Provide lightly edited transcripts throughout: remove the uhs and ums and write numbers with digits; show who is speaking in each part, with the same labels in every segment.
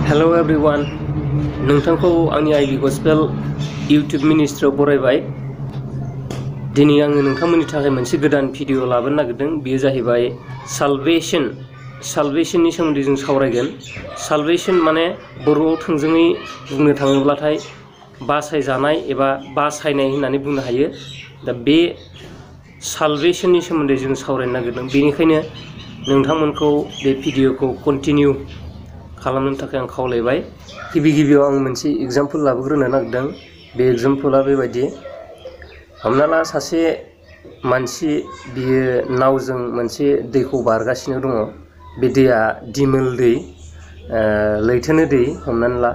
Speaker 1: Hello everyone, नोंथांखौ आंनि I.B.Gospel YouTube मिनिस्ट्रियाव बरायबाय। दिनै आङो नोंथांमोननि थाखाय मोनसे गोदान भिडिअ लाबोनो नागिरदों। बेयो जाहैबाय सालभेशननि सोमोन्दै जों सावरायगोन। सालभेशन माने बर'आव थोंजोङै बुंनो थाङोब्लाथाय बासायजानाय एबा बासायनाय होननानै बुंनो हायो। दा बे सालभेशननि सोमोन्दै जों सावरायनो नागिरदों। बेनिखायनो नोंथांमोनखौ बे भिडिअखौ कन्टिनिउ खालामनो थाखाय आं खावलायबाय। गिबियाव आं मोनसे एग्जाम्पल लाबोग्रोनो नागिरदों। बे एग्जाम्पला बेबायदि, हमना ला सासे मानसि बियो नावजों मोनसे दैखौ बारगासिनो दङ। बे दैया दिमोल दै, लैथोनि दै हमनानै ला।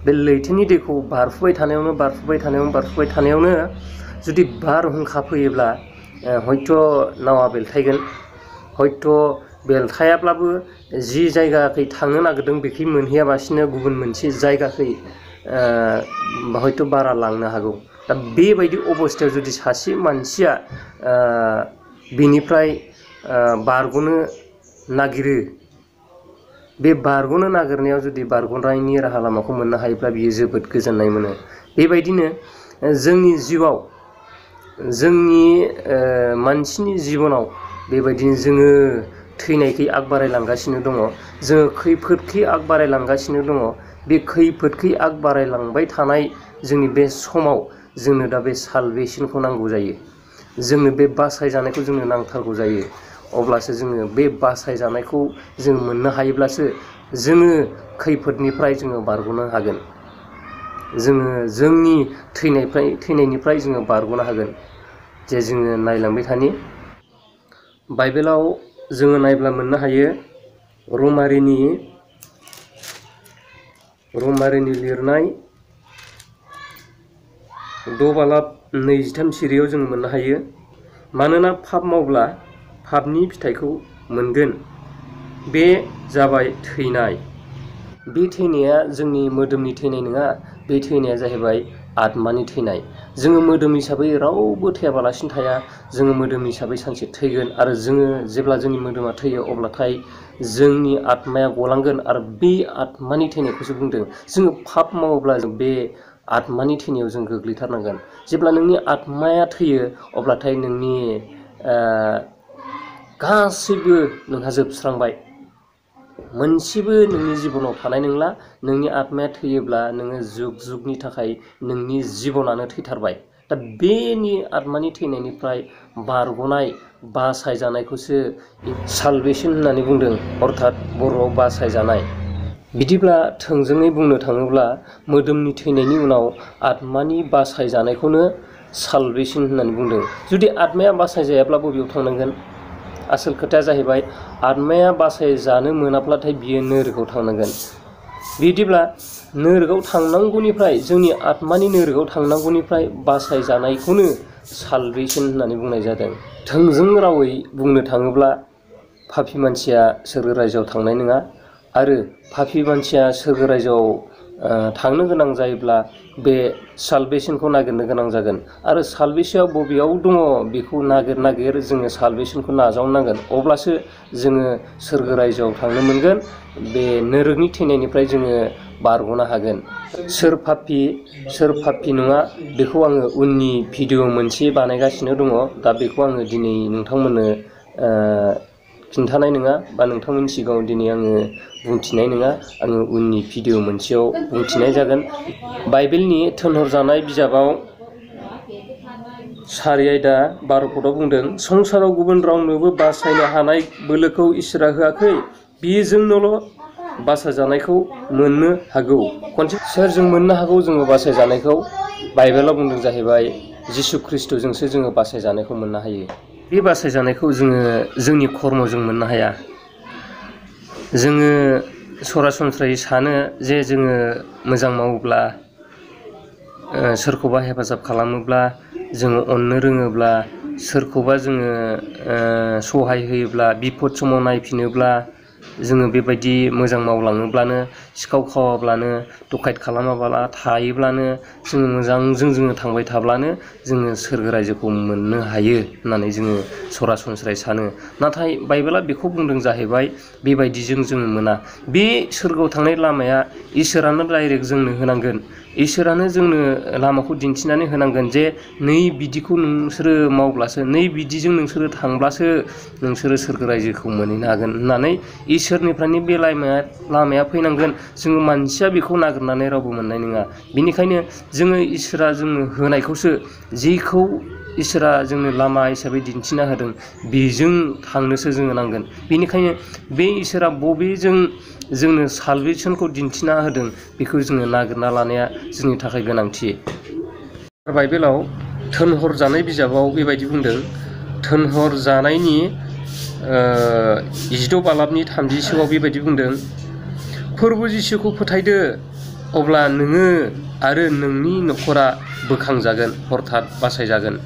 Speaker 1: बे लैथोनि दैखौ बारफुबाय थानायावनो जुदि बारहुंखा फैयोब्ला हयथ' नावा बेलथायगोन, हयथ' बेलथायाब्लाबो जि जायगाखै थांनो नागिरदों बेखै मोनहैयाबासिनो गुबुन मोनसे जायगाखै हयथ' बारा लांनो हागौ। दा बेबायदि अबस्थायाव जुदि सासे मानसिया बेनिफ्राय बारग'नो नागिरो, बे बारग'नो नागिरनायाव जुदि बारग'नायनि राहा लामाखौ मोननो हायोब्ला बियो जोबोद गोजोननाय मोनो। बेबायदिनो जोंनि जिउआव, जोंनि मानसिनि जिबनाव बेबायदिनो जोङो थैनायखै आग बारायलांगासिनो दङ, जोङो खैफोदखै आग बारायलांगासिनो दङ। बे खैफोदखै आग बारायलांबाय थानाय जोंनि बे समाव जोंनो दा बे सालभेशनखौ नांगौ जायो। जोंनो बे बासायजानायखौ जोंनो नांथारगौ जायो। अब्लासो जोङो बे बासायजानायखौ जों मोननो हायोब्लासो जोङो खैफोदनिफ्राय जोङो बारग'नो हागोन। जोङो जोंनि थैनायनिफ्राय जोङो बारग'नो हागोन। जे जोङो नायलांबाय थानि बाइबेलाव जोङो नायब्ला मोननो हायो, रमारिनि लिरनाय 6:23 सिरियाव जों मोननो हायो, मानोना पाप मावब्ला पापनि फिथाइखौ मोनगोन। बे जाबाय थैनाय। बे थैनाया जोंनि मोदोमनि थैनाय नङा, बे थैनाया जाहैबाय आत्मानि थैनाय। जोङो मोदोम हिसाबै रावबो थैयाबालासिनो थाया। जोङो मोदोम हिसाबै सानसे थैगोन, आरो जोङो जेब्ला जोंनि मोदोमा थैयो अब्लाथाय जोंनि आत्माया गलांगोन। आरो बे आत्मानि थैनायखौसो बुंदों। जोङो पाप मावोब्ला जों बे आत्मानि थैनायाव जों गोग्लैथारनांगोन। जेब्ला नोंनि आत्माया थैयो अब्लाथाय नोंनि गासैबो नोंहा जोबस्रांबाय, मोनसेबो नोंनि जिबनाव थानाय नंला। नोंनि आत्माया थैयोब्ला नोङो जुग जुगनि थाखाय नोंनि जिबनानो थैथारबाय। दा बेनि आत्मानि थैनायनिफ्राय बारग'नाय, बासायजानायखौसो सालभेशन होननानै बुंदों, अर्थात बर'आव बासायजानाय। बिदिब्ला थोंजोङै बुंनो थाङोब्ला मोदोमनि थैनायनि उनाव आत्मानि बासायजानायखौनो सालभेशन होननानै बुंदों। जुदि आत्माया बासायजायाब्ला बबेयाव थांनांगोन? आसोल खोथाया जाहैबाय, आत्माया बासायजानो मोनाब्लाथाय बियो नोरगआव थांनांगोन। बिदिब्ला नोरगआव थांनांगौनिफ्राय, जोंनि आत्मानि नोरगआव थांनांगौनिफ्राय बासायजानायखौनो सालभेशन होननानै बुंनाय जादों। थोंजों रावै बुंनो थाङोब्ला पापी मानसिया सोरगो रायजोआव थांनाय नङा, आरो पापी मानसिया सोरगो रायजोआव थांनो गोनां जायोब्ला बे सालभेशनखौ नागिरनो गोनां जागोन। आरो सालभेशनआ बबेयाव दङ बेखौ नागिर जोङो सालभेशनखौ नाजावनांगोन। अब्लासो जोङो सोरगो रायजोआव थांनो मोनगोन। बे नोरगनि थैनायनिफ्राय जोङो बारग'नो हागोन। सोर पापी नङा बेखौ आङो उननि भिडिअ मोनसे बानायगासिनो दङ। दा बेखौ आङो दिनै नोंथांमोननो खिन्थानाय नङा, बा नोंथांमोननि सिगाङाव दिनै आङो बुंथिनाय नङा। आङो उननि भिडिअ मोनसेयाव बुंथिनाय जागोन। बाइबेलनि थिनहरजानाय बिजाबाव 4 आयदा 12 पदआव बुंदों, संसाराव गुबुन रावनोबो बासायनो हानाय बोलोखौ इसोरा होआखै, बियो जोंनोल' बासायजानायखौ मोननो हागौ। खनसे सोरजों मोननो हागौ जोङो बासायजानायखौ? बाइबेलाव बुंदों जाहैबाय, जिसु ख्रिस्ट'जोंसो जोङो बासायजानायखौ मोननो हायो। बे बासायजानायखौ जोङो जोंनि कर्मजों मोननो हाया। जोङो सरासनस्रायै सानो जे जोङो मोजां मावोब्ला, सोरखौबा हेफाजाब खालामोब्ला, जोङो अननो रोङोब्ला, सोरखौबा जोङो सहाय होयोब्ला, बिपद समाव नायफिनोब्ला, जोङो बेबायदि मोजां मावलाङोब्लानो, सिखाव खावाब्लानो, डकायत खालामाब्ला थायोब्लानो, जोङो मोजांजों जोङो थांबाय थाब्लानो जोङो सोरगो रायजोखौ मोननो हायो होननानै जोङो सरासनस्रायै सानो। नाथाय बाइबेला बेखौ बुंदों जाहैबाय बेबायदिजों जोङो मोना। बे सोरगोआव थांनाय लामाया इसोरानो डाइरेक्ट जोंनो होनांगोन। इसोरानो जोंनो लामाखौ दिन्थिनानै होनांगोन जे नै बिदिखौ नोंसोरो मावब्लासो, नै बिदिजों नोंसोरो थांब्लासो नोंसोरो सोरगो रायजोखौ मोनहैनो हागोन होननानै इसोरनिफ्रायनो बे लामाया फैनांगोन। जोङो मानसिया बेखौ नागिरनानै रावबो मोननाय नङा। बेनिखायनो जोङो इसोरा जोंनो होनायखौसो, जेखौ इसोरा जोंनो लामा हिसाबै दिन्थिना होदों बेजों थांनोसो जोङो नांगोन। बेनिखायनो बे इसोरा बबेजों जोंनो सालभेसनखौ दिन्थिना होदों बेखौ जोङो नागिरना लानाया जोंनि थाखाय गोनांथि। बाइबेलाव थोनहर जानाय बिजाबाव बेबायदि बुंदों, थोनहर जानायनि 16 बालाबनि 30सोआव बेबायदि बुंदों, फोरबु जिसुखौ फोथायदो अब्ला नोङो आरो नोंनि न'खरा बोखांजागोन, हरथात बासायजागोन।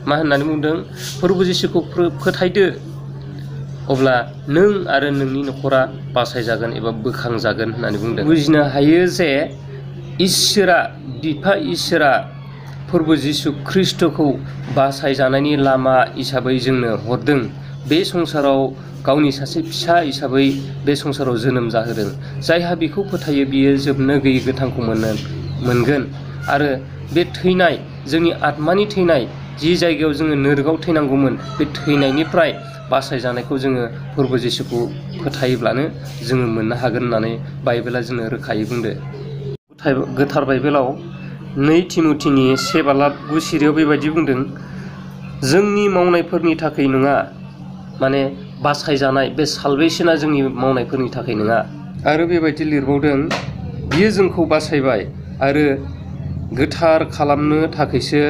Speaker 1: मा होननानै बुंदों? फोरबु जिसुखौ फोथायदो अब्ला नों आरो नोंनि न'खरा बासायजागोन एबा बोखांजागोन होननानै बुंदों। बुजिनो हायो जे इसोरा, बिफा इसोरा फोरबु जिसु ख्रिस्ट'खौ बासायजानायनि लामा हिसाबै जोंनो हरदों। बे संसाराव गावनि सासे फिसा हिसाबै बे संसाराव जोनोम जाहोदों। जायहा बेखौ फोथायो बियो जोबनो गैयै गोथांखौ मोनगोन। आरो बे थैनाय, जोंनि आत्मानि थैनाय, जि जायगायाव जोङो नोरगाव थैनांगौमोन, बे थैनायनिफ्राय बासायजानायखौ जोङो फोरबु जिसुखौ फोथायोब्लानो जोङो मोननो हागोन होननानै बाइबेला जोंनो रोखायै बुंदो। गोथार बाइबेलाव 2 तिमथिनि 1 बालाब 9 सिरियाव बेबायदि बुंदों, जोंनि मावनायफोरनि थाखाय नङा, माने बासायजानाय बे सालभेसना जोंनि मावनायफोरनि थाखाय नङा। आरो बेबायदि लिरबावदों, बियो जोंखौ बासायबाय आरो गोथार खालामनो थाखायसो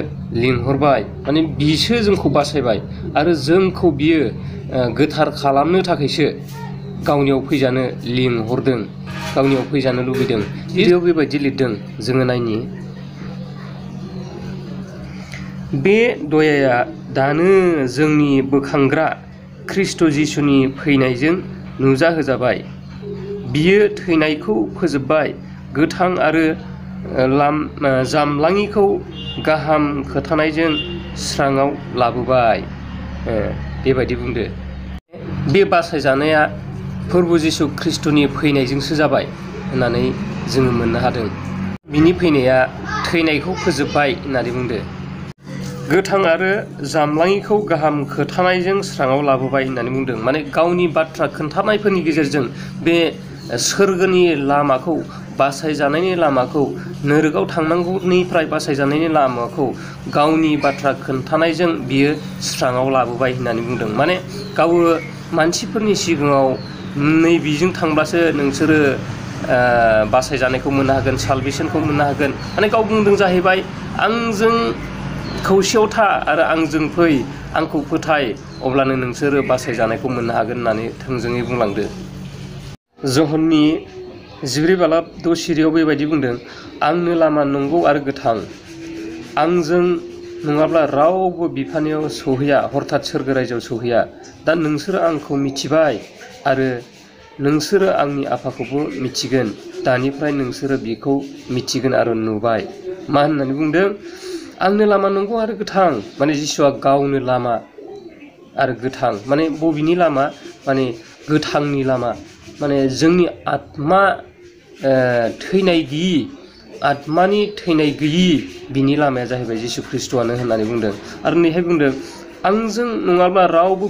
Speaker 1: लिंहरबाय। माने बिसो जोंखौ बासायबाय आरो जोंखौ बियो गोथार खालामनो थाखायसो गावनियाव फैजानो लिंहरदों, गावनियाव फैजानो लुबैदों। बेयाव बेबायदि लिरदों, जोङो नायनि, बे दयाया दानो जोंनि बोखांग्रा ख्रिस्ट' जिसुनि फैनायजों नुजाहोजाबाय। बियो थैनायखौ फोजोबबाय, गोथां आरो जामलाङिखौ गाहाम खोथानायजों स्राङाव लाबोबाय। बेबायदि बुंदो। बे बासायजानाया फोरबु जिसु ख्रिस्ट'नि फैनायजोंसो जाबाय होननानै जोङो मोननो हादों। बिनि फैनाया थैनायखौ फोजोबबाय होननानै बुंदो। गोथां आरो जामलाङिखौ गाहाम खोथानायजों स्राङाव लाबोबाय होननानै बुंदों। माने गावनि बाथ्रा खोन्थानायफोरनि गेजेरजों बे सोरगोनि लामाखौ, बासायजानायनि लामाखौ, नोरगाव थांनांगौनिफ्राय बासायजानायनि लामाखौ गावनि बाथ्रा खोन्थानायजों बियो स्राङाव लाबोबाय होननानै बुंदों। माने गावो मानसिफोरनि सिगाङाव नै बिजों थांब्लासो नोंसोरो बासायजानायखौ मोननो हागोन, सालभेसनखौ मोननो हागोन। माने गाव बुंदों जाहैबाय, आंजों खौसेयाव था आरो आंजों फै, आंखौ फोथाय, अब्लानो नोंसोरो बासायजानायखौ मोननो हागोन होननानै थोंजोङै बुंलांदो। जहननि 14 बालाब 6 सिरियाव बेबायदि बुंदों, आंनो लामा, नंगौ आरो गोथां, आंजों नङाब्ला रावबो बिफानियाव सौहैया, हरथात सोरगो रायजोआव सौहैया। दा नोंसोरो आंखौ मिथिबाय आरो नोंसोरो आंनि आफाखौबो मिथिगोन। दानिफ्राय नोंसोरो बिखौ मिथिगोन आरो नुबाय। मा होननानै बुंदों? आंनो लामा, नंगौ आरो गोथां। माने जिसुआ गावनो लामा आरो गोथां। माने बबेनि लामा? माने गोथांनि लामा। माने जोंनि आत्मा थैनाय गैयि, आत्मानि थैनाय गैयि, बिनि लामाया जाहैबाय जिसु ख्रिस्ट'आनो होननानै बुंदों। आरो नैहाय बुंदों, आंजों नङाब्ला रावबो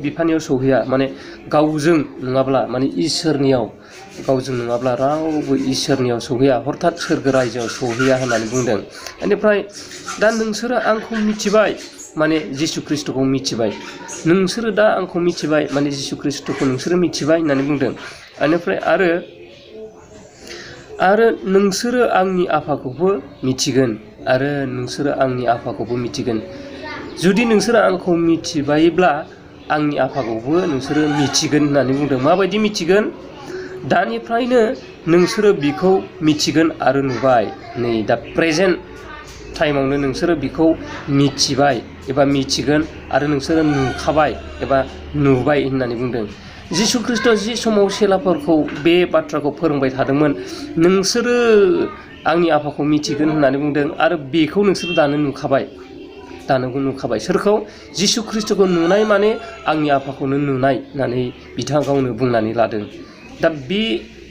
Speaker 1: बिफानियाव सौहैया। माने गावजों नङाब्ला, माने इसोरनियाव, गावजों नङाब्ला रावबो इसोरनियाव सौहैया, हरथात सोरगो रायजोआव सौहैया होननानै बुंदों। बेनिफ्राय दा नोंसोरो आंखौ मिथिबाय, माने जिसु ख्रिस्ट'खौ मिथिबाय। नोंसोरो दा आंखौ मिथिबाय, माने जिसु ख्रिस्ट'खौ नोंसोरो मिथिबाय होननानै बुंदों। बेनिफ्राय आरो नोंसोरो आंनि आफाखौबो मिथिगोन, आरो नोंसोरो आंनि आफाखौबो मिथिगोन। जुदि नोंसोरो आंखौ मिथिबायब्ला आंनि आफाखौबो नोंसोरो मिथिगोन होननानै बुंदों। माबायदि मिथिगोन? दानिफ्रायनो नोंसोरो बिखौ मिथिगोन आरो नुबाय। नै दा प्रेजेन्ट टाइमावनो नोंसोरो बिखौ मिथिबाय एबा मिथिगोन आरो नोंसोरो नुखाबाय एबा नुबाय होननानै बुंदों। जिसु ख्रीष्टआ जि समाव सेलाफोरखौ बे बाथ्राखौ फोरोंबाय थादोंमोन, नोंसोरो आंनि आफाखौ मिथिगोन होननानै बुंदों आरो बेखौ नोंसोर दानो नुखाबाय। सोरखौ? जिसु ख्रीष्टखौ नुनाय माने आंनि आफाखौनो नुनाय होननानै बिथाङा गावनो बुंनानै लादों। दा बे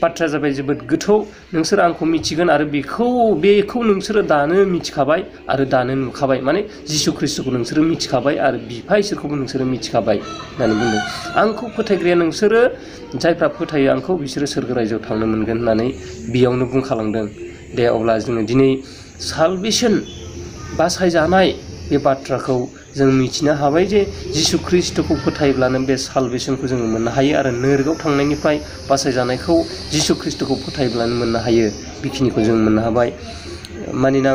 Speaker 1: बाथ्राया जाबाय जोबोद गोथौ। नोंसोर आंखौ मिथिगोन आरो बेखौ नोंसोरो दानो मिथिखाबाय आरो दानो नुखाबाय, माने जिसु ख्रीष्टखौ नोंसोरो मिथिखाबाय आरो बिफा इसोरखौबो नोंसोरो मिथिखाबाय होननानै बुंदों। आंखौ फोथायग्राया नोंसोरो जायफ्रा फोथायो आंखौ बिसोरो सोरगो रायजोआव थांनो मोनगोन होननानै बेयावनो बुंखालांदों। दे अब्ला जोङो दिनै सालभेसन बासायजानाय बे बाथ्राखौ जों मिथिनो हाबाय जे जिसु ख्रीष्टखौ फोथायब्लानो बे सालभेसनखौ जोङो मोननो हायो आरो नोरगआव थांनायनिफ्राय बासायजानायखौ जिसु ख्रीष्टखौ फोथायब्लानो मोननो हायो। बेखिनिखौ जों मोननो हाबाय। मानोना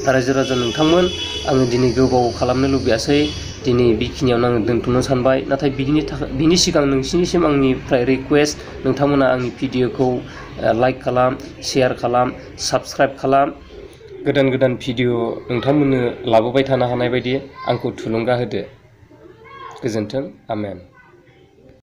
Speaker 1: रायजो राजा नोंथांमोन, आङो दिनै गोबाव खालामनो लुबैयासै। दिनै बेखिनियावनो आङो दोनथ'नो सानबाय। नाथाय बिनि सिगां नोंसिनिसिम आंनिफ्राय रिकुवेस्ट, नोंथांमोना आंनि भिडिअखौ लाइक खालाम, शेयार खालाम, साबस्क्राइब खालाम। गोदान गोदान भिडिअ नोंथांमोननो लाबोबाय थानो हानाय बायदि आंखौ थुलुंगा होदो। गोजोन्थों। आमेन।